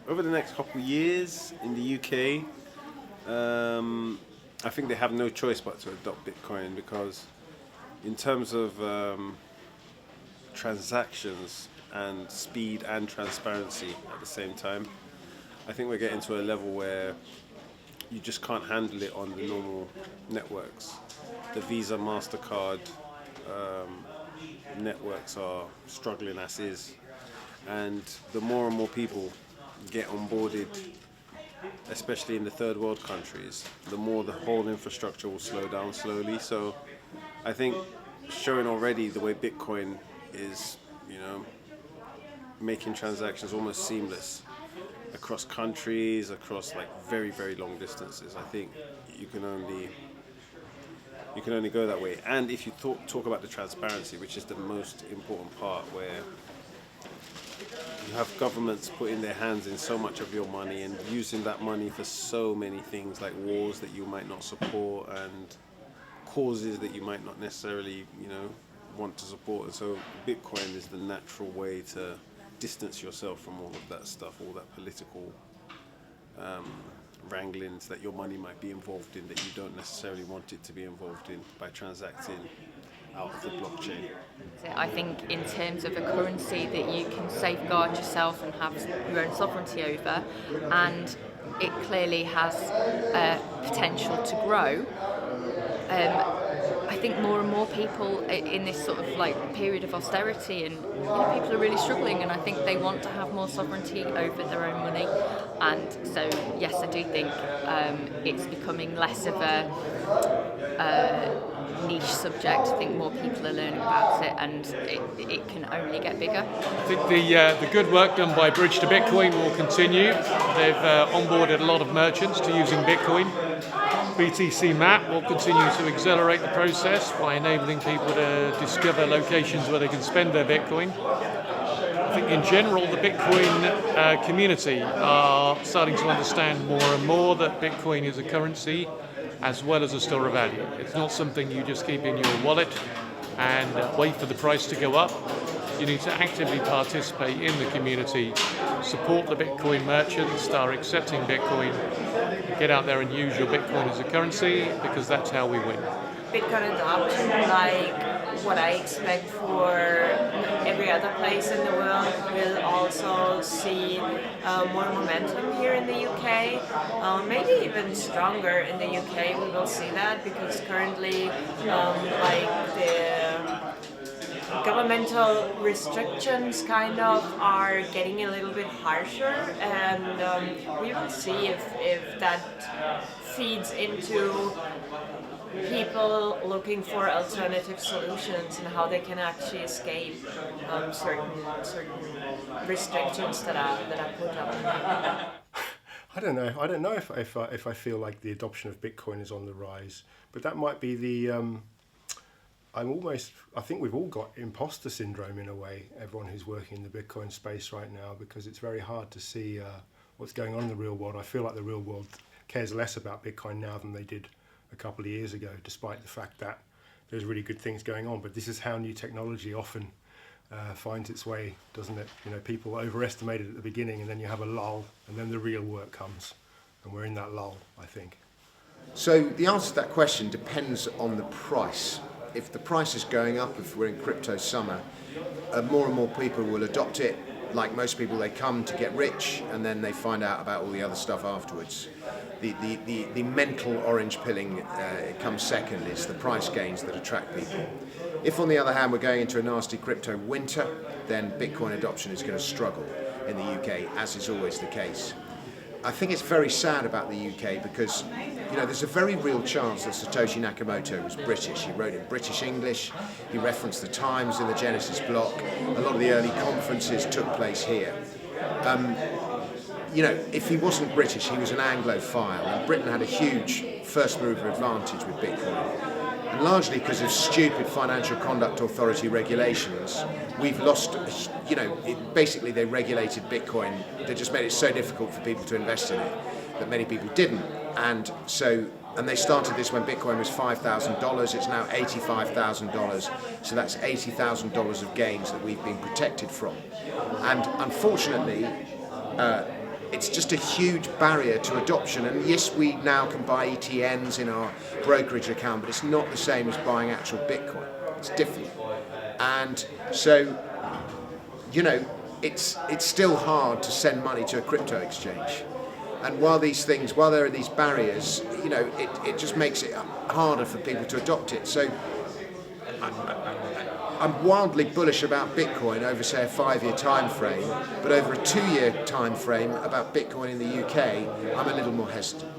Over the next couple of years in the UK, I think they have no choice but to adopt Bitcoin because, in terms of transactions and speed and transparency at the same time, I think we're getting to a level where you just can't handle it on the normal networks. The Visa, MasterCard networks are struggling as is, and the more and more people get onboarded, especially in the third world countries, the more the whole infrastructure will slow down slowly. So I think showing already the way Bitcoin is, making transactions almost seamless across countries, across like very, very long distances. I think you can only go that way. And if you talk about the transparency, which is the most important part, where you have governments putting their hands in so much of your money and using that money for so many things, like wars that you might not support and causes that you might not necessarily, want to support. And so Bitcoin is the natural way to distance yourself from all of that stuff, all that political wranglings that your money might be involved in that you don't necessarily want it to be involved in by transacting out of the blockchain. I think in terms of a currency that you can safeguard yourself and have your own sovereignty over, and it clearly has potential to grow. I think more and more people in this sort of like period of austerity, and people are really struggling, and I think they want to have more sovereignty over their own money. And so yes, I do think it's becoming less of a niche subject. I think more people are learning about it, and it can only get bigger. I think the good work done by Bridge to Bitcoin will continue. They've onboarded a lot of merchants to using Bitcoin. BTC Map will continue to accelerate the process by enabling people to discover locations where they can spend their Bitcoin. I think in general the Bitcoin community are starting to understand more and more that Bitcoin is a currency as well as a store of value. It's not something you just keep in your wallet and wait for the price to go up. You need to actively participate in the community, support the Bitcoin merchants, start accepting Bitcoin, get out there and use your Bitcoin as a currency, because that's how we win. Bitcoin adoption, like what I expect for every other place in the world, will also see more momentum here in the UK, maybe even stronger in the UK. We will see that because currently, like the governmental restrictions kind of are getting a little bit harsher, and we will see if that feeds into people looking for alternative solutions and how they can actually escape certain restrictions that are put on them. I don't know if I feel like the adoption of Bitcoin is on the rise, but that might be the. I think we've all got imposter syndrome in a way, everyone who's working in the Bitcoin space right now, because it's very hard to see what's going on in the real world. I feel like the real world cares less about Bitcoin now than they did a couple of years ago, despite the fact that there's really good things going on. But this is how new technology often finds its way, doesn't it? People overestimate it at the beginning, and then you have a lull, and then the real work comes. And we're in that lull, I think. So the answer to that question depends on the price. If the price is going up, if we're in crypto summer, more and more people will adopt it. Like most people, they come to get rich, and then they find out about all the other stuff afterwards. The mental orange pilling comes second. It's the price gains that attract people. If, on the other hand, we're going into a nasty crypto winter, then Bitcoin adoption is going to struggle in the UK, as is always the case. I think it's very sad about the UK because, there's a very real chance that Satoshi Nakamoto was British. He wrote in British English, he referenced the Times in the Genesis block, a lot of the early conferences took place here. If he wasn't British, he was an Anglophile, and Britain had a huge first mover advantage with Bitcoin. And largely because of stupid Financial Conduct Authority regulations, we've lost, basically they regulated Bitcoin. They just made it so difficult for people to invest in it that many people didn't. And they started this when Bitcoin was $5,000, it's now $85,000. So that's $80,000 of gains that we've been protected from. And unfortunately, it's just a huge barrier to adoption. And yes, we now can buy ETNs in our brokerage account, but it's not the same as buying actual Bitcoin. It's different. And so, you know, it's still hard to send money to a crypto exchange. And while there are these barriers, you know, it just makes it harder for people to adopt it. So I'm wildly bullish about Bitcoin over, say, a 5-year time frame, but over a 2-year time frame about Bitcoin in the UK, I'm a little more hesitant.